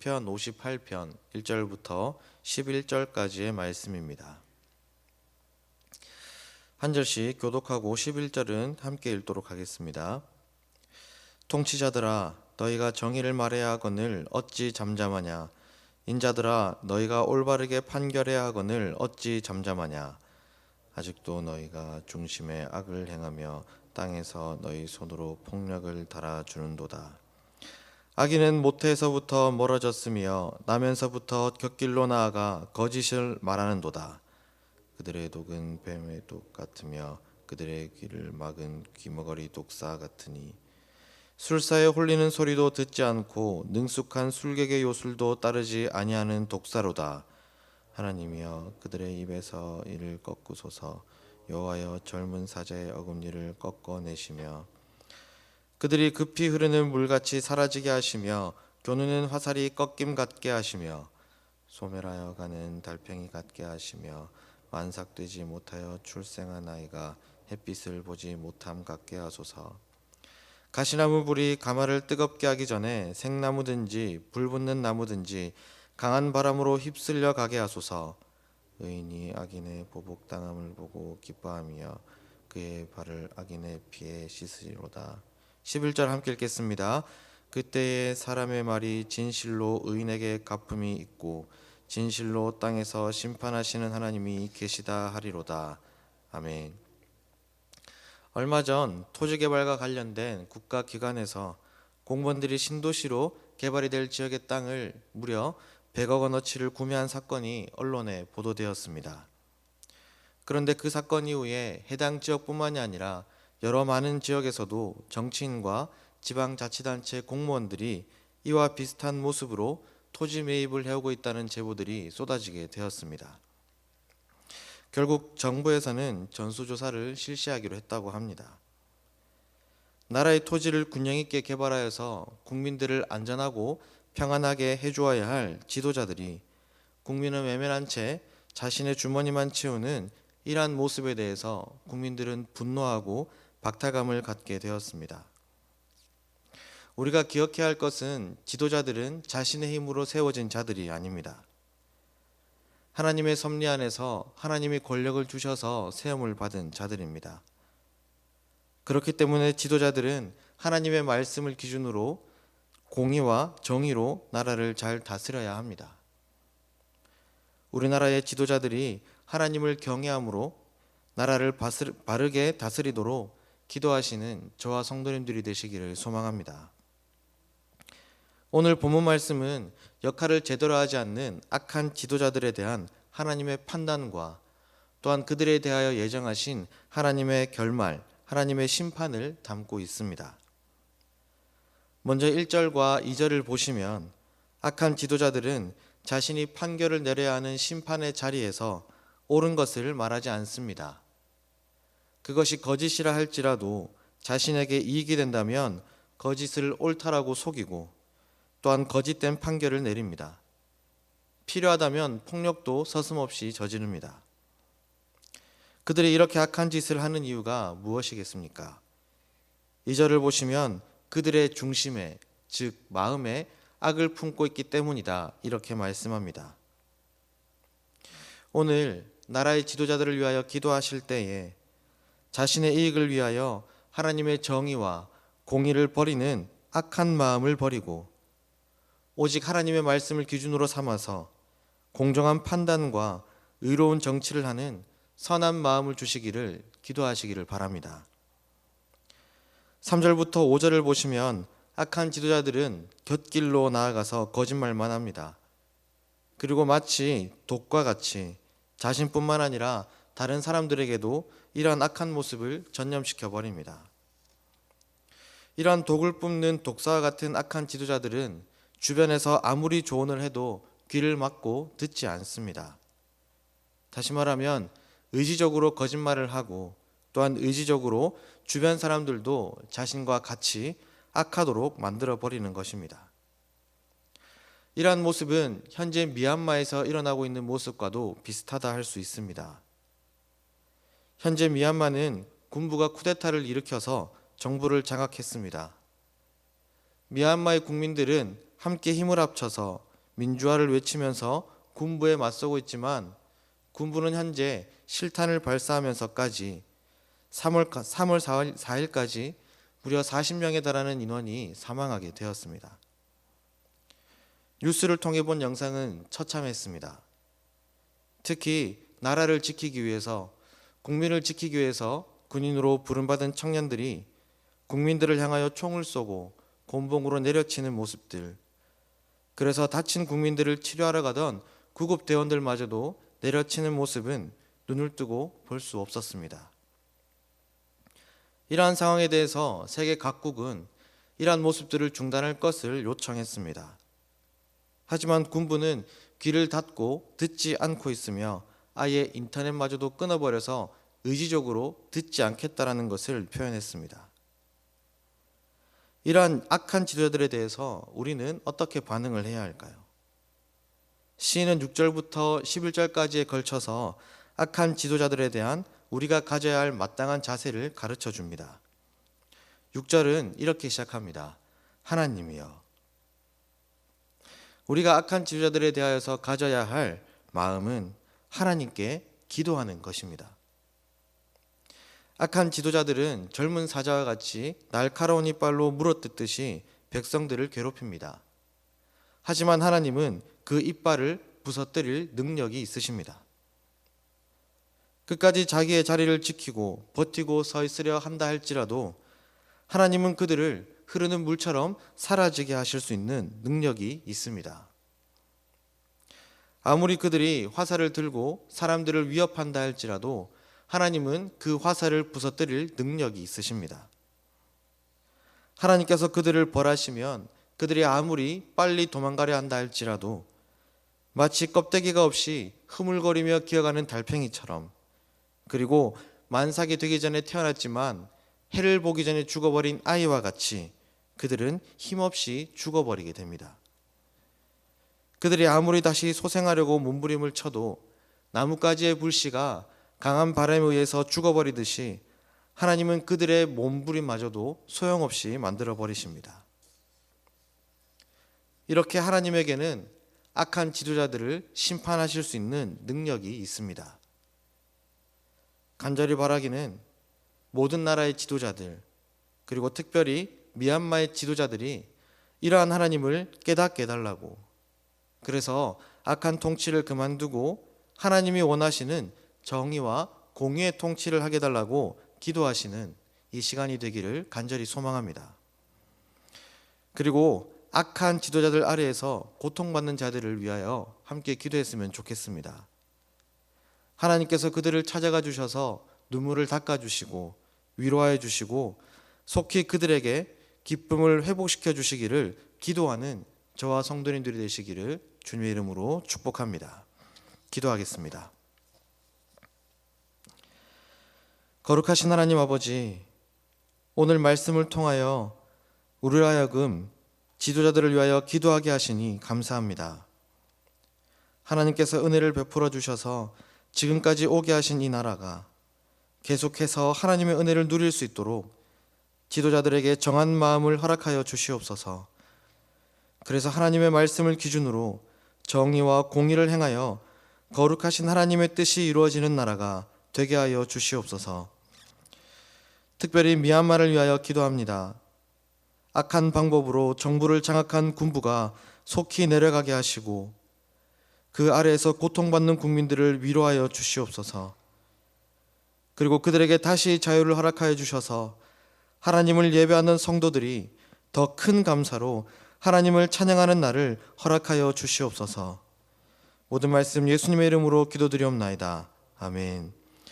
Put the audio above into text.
시편 58편 1절부터 11절까지의 말씀입니다. 한 절씩 교독하고 11절은 함께 읽도록 하겠습니다. 통치자들아 너희가 정의를 말해야 하거늘 어찌 잠잠하냐. 인자들아 너희가 올바르게 판결해야 하거늘 어찌 잠잠하냐. 아직도 너희가 중심에 악을 행하며 땅에서 너희 손으로 폭력을 달아주는도다. 악인은 모태에서부터 멀어졌으며 나면서부터 곁길로 나아가 거짓을 말하는도다. 그들의 독은 뱀의 독 같으며 그들의 귀를 막은 귀머거리 독사 같으니 술사에 홀리는 소리도 듣지 않고 능숙한 술객의 요술도 따르지 아니하는 독사로다. 하나님이여 그들의 입에서 이를 꺾으소서. 여호와여 젊은 사자의 어금니를 꺾어내시며 그들이 급히 흐르는 물같이 사라지게 하시며 겨누는 화살이 꺾임 같게 하시며 소멸하여 가는 달팽이 같게 하시며 만삭되지 못하여 출생한 아이가 햇빛을 보지 못함 같게 하소서. 가시나무 불이 가마를 뜨겁게 하기 전에 생나무든지 불 붙는 나무든지 강한 바람으로 휩쓸려 가게 하소서. 의인이 악인의 보복당함을 보고 기뻐하며 그의 발을 악인의 피에 씻으리로다. 11절 함께 읽겠습니다. 그때에 사람의 말이 진실로 의인에게 갚음이 있고 진실로 땅에서 심판하시는 하나님이 계시다 하리로다. 아멘. 얼마 전 토지개발과 관련된 국가기관에서 공무원들이 신도시로 개발이 될 지역의 땅을 무려 100억 원어치를 구매한 사건이 언론에 보도되었습니다. 그런데 그 사건 이후에 해당 지역뿐만이 아니라 여러 많은 지역에서도 정치인과 지방자치단체 공무원들이 이와 비슷한 모습으로 토지 매입을 해오고 있다는 제보들이 쏟아지게 되었습니다. 결국 정부에서는 전수조사를 실시하기로 했다고 합니다. 나라의 토지를 균형 있게 개발하여서 국민들을 안전하고 평안하게 해주어야 할 지도자들이 국민은 외면한 채 자신의 주머니만 채우는 이러한 모습에 대해서 국민들은 분노하고 박탈감을 갖게 되었습니다. 우리가 기억해야 할 것은 지도자들은 자신의 힘으로 세워진 자들이 아닙니다. 하나님의 섭리 안에서 하나님이 권력을 주셔서 세움을 받은 자들입니다. 그렇기 때문에 지도자들은 하나님의 말씀을 기준으로 공의와 정의로 나라를 잘 다스려야 합니다. 우리나라의 지도자들이 하나님을 경외함으로 나라를 바르게 다스리도록 기도하시는 저와 성도님들이 되시기를 소망합니다. 오늘 본문 말씀은 역할을 제대로 하지 않는 악한 지도자들에 대한 하나님의 판단과 또한 그들에 대하여 예정하신 하나님의 결말, 하나님의 심판을 담고 있습니다. 먼저 1절과 2절을 보시면 악한 지도자들은 자신이 판결을 내려야 하는 심판의 자리에서 옳은 것을 말하지 않습니다. 그것이 거짓이라 할지라도 자신에게 이익이 된다면 거짓을 옳다라고 속이고 또한 거짓된 판결을 내립니다. 필요하다면 폭력도 서슴없이 저지릅니다. 그들이 이렇게 악한 짓을 하는 이유가 무엇이겠습니까? 2절을 보시면 그들의 중심에, 즉 마음에 악을 품고 있기 때문이다 이렇게 말씀합니다. 오늘 나라의 지도자들을 위하여 기도하실 때에 자신의 이익을 위하여 하나님의 정의와 공의를 버리는 악한 마음을 버리고 오직 하나님의 말씀을 기준으로 삼아서 공정한 판단과 의로운 정치를 하는 선한 마음을 주시기를 기도하시기를 바랍니다. 3절부터 5절을 보시면 악한 지도자들은 곁길로 나아가서 거짓말만 합니다. 그리고 마치 독과 같이 자신뿐만 아니라 다른 사람들에게도 이러한 악한 모습을 전염시켜 버립니다. 이러한 독을 뿜는 독사와 같은 악한 지도자들은 주변에서 아무리 조언을 해도 귀를 막고 듣지 않습니다. 다시 말하면 의지적으로 거짓말을 하고 또한 의지적으로 주변 사람들도 자신과 같이 악하도록 만들어 버리는 것입니다. 이러한 모습은 현재 미얀마에서 일어나고 있는 모습과도 비슷하다 할 수 있습니다. 현재 미얀마는 군부가 쿠데타를 일으켜서 정부를 장악했습니다. 미얀마의 국민들은 함께 힘을 합쳐서 민주화를 외치면서 군부에 맞서고 있지만 군부는 현재 실탄을 발사하면서까지 3월 4일까지 무려 40명에 달하는 인원이 사망하게 되었습니다. 뉴스를 통해 본 영상은 처참했습니다. 특히 나라를 지키기 위해서, 국민을 지키기 위해서 군인으로 부름받은 청년들이 국민들을 향하여 총을 쏘고 곤봉으로 내려치는 모습들, 그래서 다친 국민들을 치료하러 가던 구급대원들마저도 내려치는 모습은 눈을 뜨고 볼 수 없었습니다. 이러한 상황에 대해서 세계 각국은 이러한 모습들을 중단할 것을 요청했습니다. 하지만 군부는 귀를 닫고 듣지 않고 있으며 아예 인터넷마저도 끊어버려서 의지적으로 듣지 않겠다라는 것을 표현했습니다. 이러한 악한 지도자들에 대해서 우리는 어떻게 반응을 해야 할까요? 시인은 6절부터 11절까지에 걸쳐서 악한 지도자들에 대한 우리가 가져야 할 마땅한 자세를 가르쳐 줍니다. 6절은 이렇게 시작합니다. 하나님이여. 우리가 악한 지도자들에 대하여서 가져야 할 마음은 하나님께 기도하는 것입니다. 악한 지도자들은 젊은 사자와 같이 날카로운 이빨로 물어뜯듯이 백성들을 괴롭힙니다. 하지만 하나님은 그 이빨을 부서뜨릴 능력이 있으십니다. 끝까지 자기의 자리를 지키고 버티고 서 있으려 한다 할지라도 하나님은 그들을 흐르는 물처럼 사라지게 하실 수 있는 능력이 있습니다. 아무리 그들이 화살을 들고 사람들을 위협한다 할지라도 하나님은 그 화살을 부서뜨릴 능력이 있으십니다. 하나님께서 그들을 벌하시면 그들이 아무리 빨리 도망가려 한다 할지라도 마치 껍데기가 없이 흐물거리며 기어가는 달팽이처럼, 그리고 만삭이 되기 전에 태어났지만 해를 보기 전에 죽어버린 아이와 같이 그들은 힘없이 죽어버리게 됩니다. 그들이 아무리 다시 소생하려고 몸부림을 쳐도 나뭇가지의 불씨가 강한 바람에 의해서 죽어버리듯이 하나님은 그들의 몸부림마저도 소용없이 만들어 버리십니다. 이렇게 하나님에게는 악한 지도자들을 심판하실 수 있는 능력이 있습니다. 간절히 바라기는 모든 나라의 지도자들, 그리고 특별히 미얀마의 지도자들이 이러한 하나님을 깨닫게 해달라고, 그래서 악한 통치를 그만두고 하나님이 원하시는 정의와 공의의 통치를 하게 해달라고 기도하시는 이 시간이 되기를 간절히 소망합니다. 그리고 악한 지도자들 아래에서 고통받는 자들을 위하여 함께 기도했으면 좋겠습니다. 하나님께서 그들을 찾아가 주셔서 눈물을 닦아주시고 위로하여 주시고 속히 그들에게 기쁨을 회복시켜 주시기를 기도하는 저와 성도님들이 되시기를 주님의 이름으로 축복합니다. 기도하겠습니다. 거룩하신 하나님 아버지, 오늘 말씀을 통하여 우리로 하여금 지도자들을 위하여 기도하게 하시니 감사합니다. 하나님께서 은혜를 베풀어 주셔서 지금까지 오게 하신 이 나라가 계속해서 하나님의 은혜를 누릴 수 있도록 지도자들에게 정한 마음을 허락하여 주시옵소서. 그래서 하나님의 말씀을 기준으로 정의와 공의를 행하여 거룩하신 하나님의 뜻이 이루어지는 나라가 되게 하여 주시옵소서. 특별히 미얀마를 위하여 기도합니다. 악한 방법으로 정부를 장악한 군부가 속히 내려가게 하시고 그 아래에서 고통받는 국민들을 위로하여 주시옵소서. 그리고 그들에게 다시 자유를 허락하여 주셔서 하나님을 예배하는 성도들이 더 큰 감사로 하나님을 찬양하는 날을 허락하여 주시옵소서. 모든 말씀 예수님의 이름으로 기도드리옵나이다. 아멘.